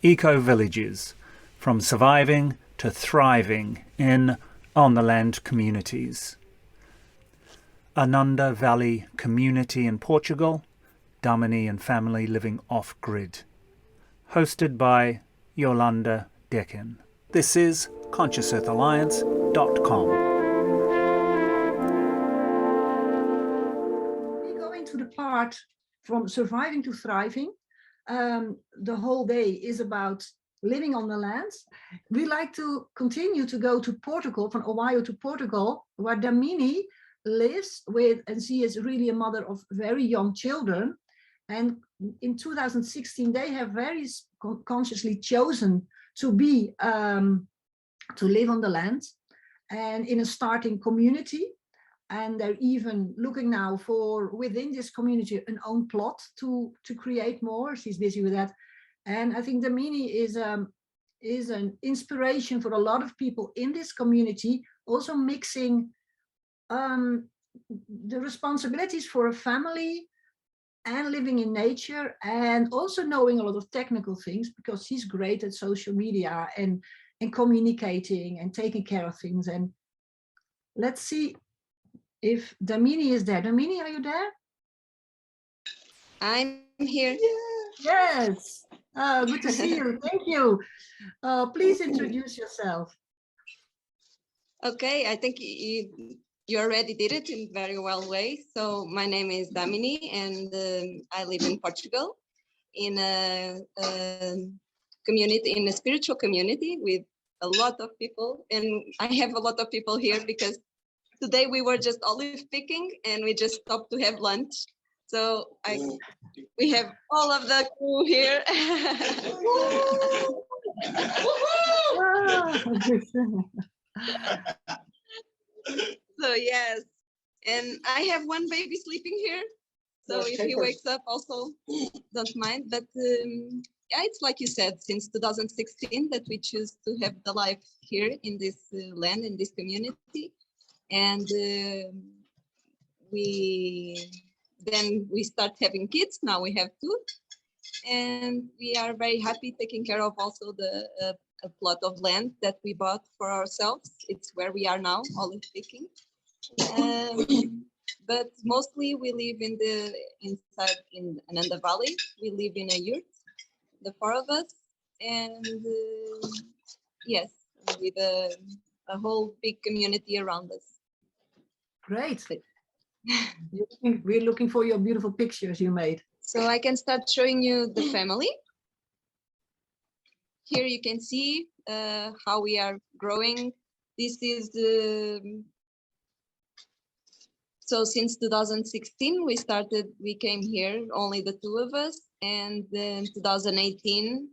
eco-villages, from surviving to thriving in on-the-land communities. Ananda Valley community in Portugal, Damini and family living off-grid. Hosted by Yolanda Decken. This is ConsciousEarthAlliance.com. We go into the part from surviving to thriving. The whole day is about living on the land. We like to continue to go to Portugal, from Ohio to Portugal, where Damini lives with, and she is really a mother of very young children. And in 2016, they have very consciously chosen to be, to live on the land and in a starting community. And they're even looking now for, within this community, an own plot to create more. She's busy with that. And I think Damini is an inspiration for a lot of people in this community, also mixing the responsibilities for a family and living in nature, and also knowing a lot of technical things, because she's great at social media and communicating and taking care of things. And let's see if Damini is there. Damini, are you there? I'm here. Yes. Oh, good to see you. Thank you. Please introduce yourself. Okay, I think you already did it in very well way. So my name is Damini, and I live in Portugal in a community, in a spiritual community with a lot of people. And I have a lot of people here because today we were just olive picking and we just stopped to have lunch. So we have all of the crew here. So yes, and I have one baby sleeping here. So if he wakes up, also don't mind. But yeah, it's like you said, since 2016 that we choose to have the life here in this land, in this community. And we start having kids. Now we have 2, and we are very happy taking care of also the a plot of land that we bought for ourselves. It's where we are now, olive picking. But mostly we live inside in Ananda Valley. We live in a yurt, the 4 of us, and yes, with a whole big community around us. Great. We're looking for your beautiful pictures you made. So I can start showing you the family. Here you can see how we are growing. This is so since 2016 we came here, only the 2 of us, and then 2018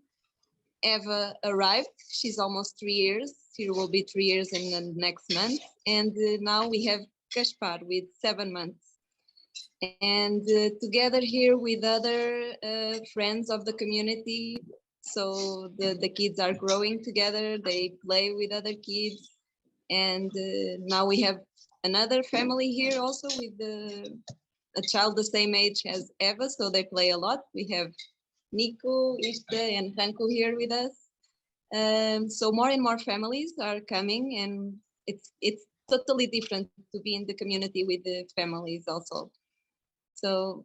Eva arrived. She's almost 3 years. She will be 3 years in the next month. And now we have Gaspar with 7 months. And together here with other friends of the community, so the kids are growing together, they play with other kids. And now we have another family here also with a child the same age as Eva, so they play a lot. We have Nico, Iste, and Ranko here with us. So more and more families are coming, and it's totally different to be in the community with the families also. So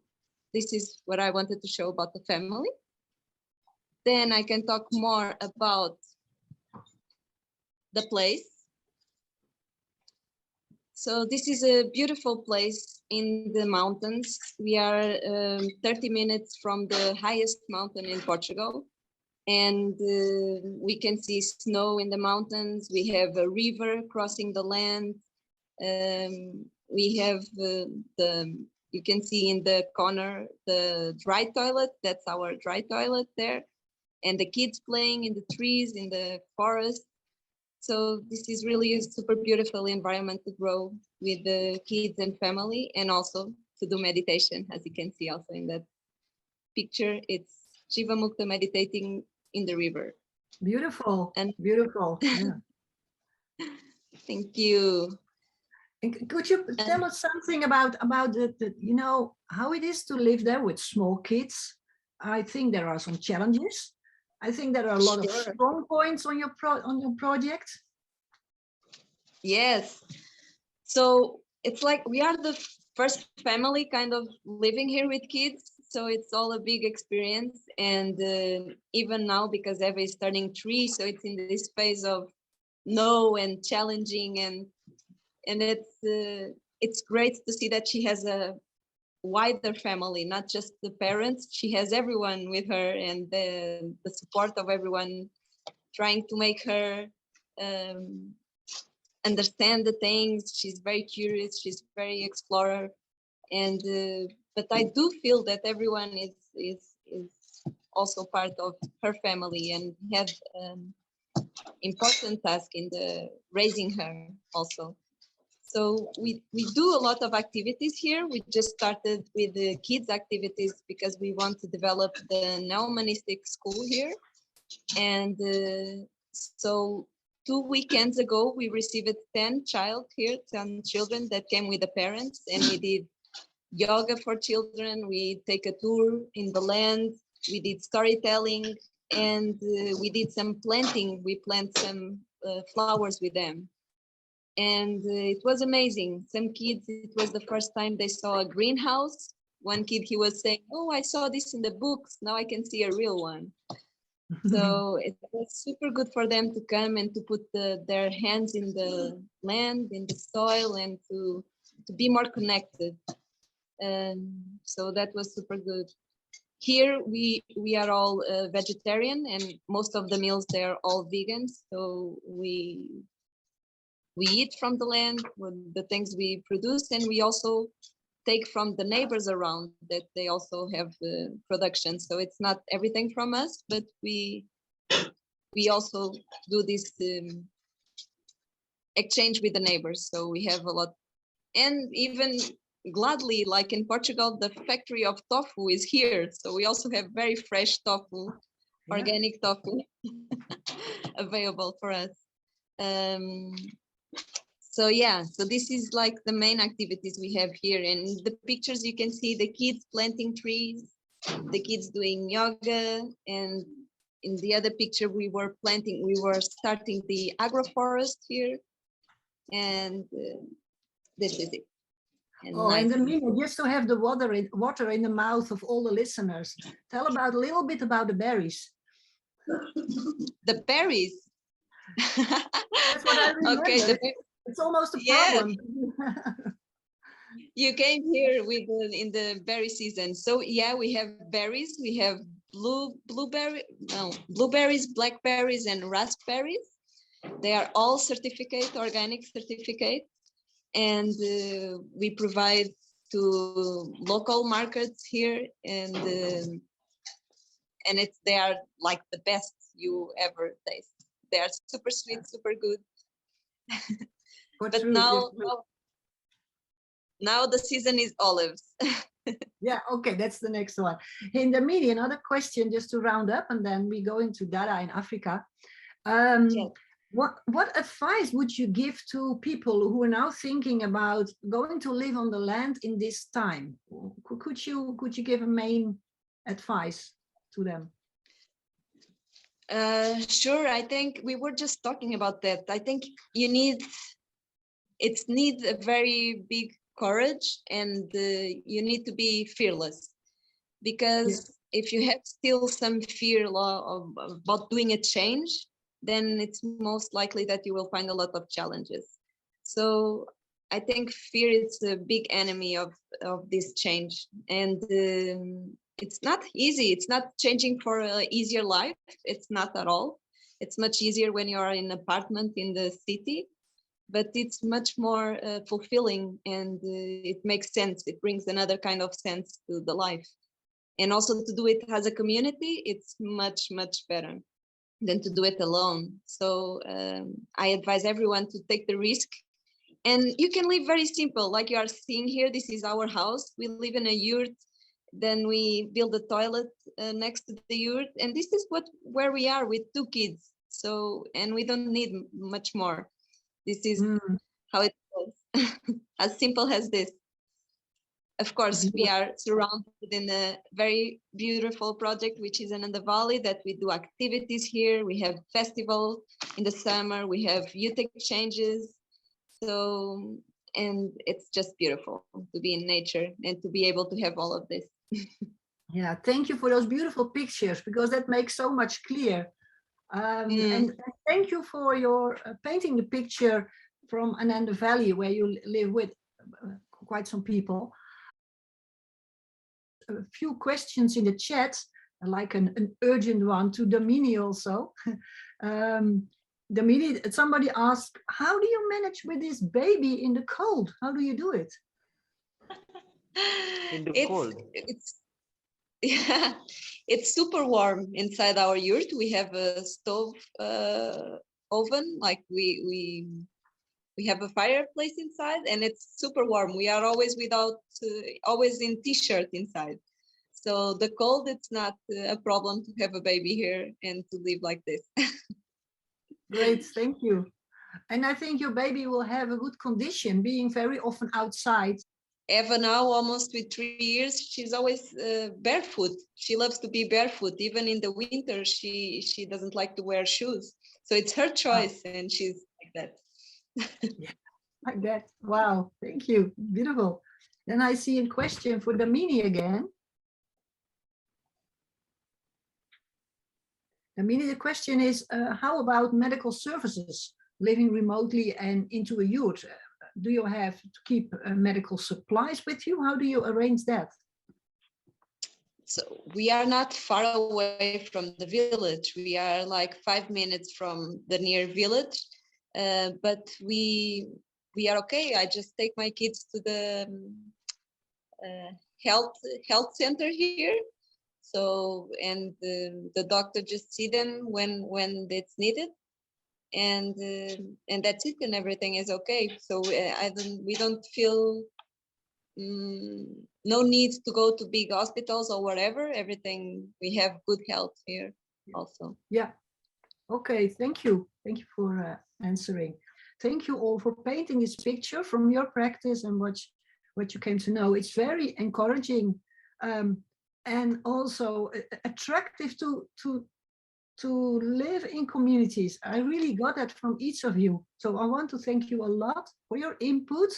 this is what I wanted to show about the family. Then I can talk more about the place. So this is a beautiful place in the mountains. We are 30 minutes from the highest mountain in Portugal. And we can see snow in the mountains. We have a river crossing the land. We have you can see in the corner, the dry toilet. That's our dry toilet there. And the kids playing in the trees, in the forest. So this is really a super beautiful environment to grow with the kids and family, and also to do meditation, as you can see also in that picture. It's Shiva Mukta meditating in the river. Beautiful, and beautiful. Yeah. Thank you. And could you tell us something about the you know, how it is to live there with small kids? I think there are some challenges. I think there are a lot of Sure. strong points on your project. Yes. So it's like we are the first family kind of living here with kids. So it's all a big experience. And even now, because Eva is turning 3, so it's in this phase of no and challenging, and it's great to see that she has a wider family, not just the parents. She has everyone with her, and the support of everyone trying to make her um, understand the things. She's very curious, she's very explorer, and but I do feel that everyone is also part of her family and had important task in the raising her also. So we do a lot of activities here. We just started with the kids activities because we want to develop the neo-humanistic school here. And so 2 weekends ago, we received 10 children that came with the parents, and we did yoga for children. We take a tour in the land. We did storytelling, and we did some planting. We plant some flowers with them. And it was amazing. Some kids, it was the first time they saw a greenhouse. One kid, he was saying, "Oh, I saw this in the books. Now I can see a real one." So it was super good for them to come and to put their hands in the land, in the soil, and to be more connected. So that was super good. Here we are all vegetarian, and most of the meals, they're all vegan. So we eat from the land, the things we produce, and we also take from the neighbors around that they also have production. So it's not everything from us, but we also do this exchange with the neighbors. So we have a lot, and even gladly, like in Portugal, the factory of tofu is here. So we also have very fresh tofu, organic tofu available for us. So yeah, so this is like the main activities we have here. And the pictures, you can see the kids planting trees, the kids doing yoga, and in the other picture we were starting the agroforest here, and this is it. And and Damini, just to have the water in the mouth of all the listeners, tell a little bit about the berries. The berries. That's what I remember. Okay, it's almost a problem. Yes. You came here in the berry season. So yeah, we have berries. We have blueberries, blackberries, and raspberries. They are all organic certificate, and we provide to local markets here, and they are like the best you ever taste. They are super sweet, super good. But now the season is olives. Yeah, okay, that's the next one. In the media, another question just to round up, and then we go into Dada in Africa. Yes. What advice would you give to people who are now thinking about going to live on the land in this time? Could you give a main advice to them? Sure. I think we were just talking about that. I think it needs a very big courage, and you need to be fearless, because if you have still some fear about doing a change, then it's most likely that you will find a lot of challenges. So I think fear is a big enemy of this change, and it's not easy. It's not changing for an easier life. It's not at all. It's much easier when you are in an apartment in the city, but it's much more fulfilling, and it makes sense. It brings another kind of sense to the life. And also to do it as a community, it's much, much better than to do it alone. So I advise everyone to take the risk. And you can live very simple, like you are seeing here. This is our house. We live in a yurt. Then we build a toilet next to the yurt. And this is where we are with 2 kids. So, and we don't need much more. This is how it goes. As simple as this. Of course, we are surrounded in a very beautiful project, which is Ananda Valley, that we do activities here. We have festival in the summer. We have youth exchanges. So, and it's just beautiful to be in nature and to be able to have all of this. Yeah, thank you for those beautiful pictures, because that makes so much clear. And thank you for your painting the picture from Ananda Valley, where you live with quite some people. A few questions in the chat, like an urgent one to Damini also. Damini, somebody asked, how do you manage with this baby in the cold? How do you do it? In the cold. Yeah, it's super warm inside our yurt. We have a stove oven, like we have a fireplace inside, and it's super warm. We are always always in t-shirt inside. So the cold, it's not a problem to have a baby here and to live like this. Great, thank you. And I think your baby will have a good condition, being very often outside. Eva now, almost with 3 years, she's always barefoot. She loves to be barefoot. Even in the winter, she doesn't like to wear shoes. So it's her choice, and she's like that. Yeah, like that. Wow, thank you. Beautiful. Then I see a question for Damini again. Damini, the question is, how about medical services, living remotely and into a yurt? Do you have to keep medical supplies with you? How do you arrange that? So we are not far away from the village. We are like 5 minutes from the near village, but we are okay. I just take my kids to the health center here. So, and the doctor just see them when it's needed, and that's it, and everything is okay. So we don't feel no need to go to big hospitals or whatever. Everything, we have good health here also. Yeah. Okay, thank you. Thank you for answering. Thank you all for painting this picture from your practice and what you came to know. It's very encouraging and also attractive to live in communities. I really got that from each of you. So I want to thank you a lot for your input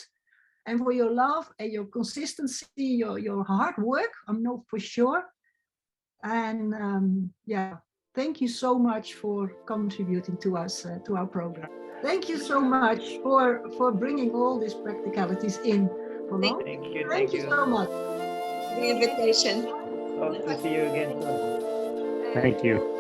and for your love and your consistency, your hard work, I know for sure. And yeah, thank you so much for contributing to us, to our program. Thank you so much for bringing all these practicalities in. Thank you so much. The invitation. Hope to see you again soon. Thank you.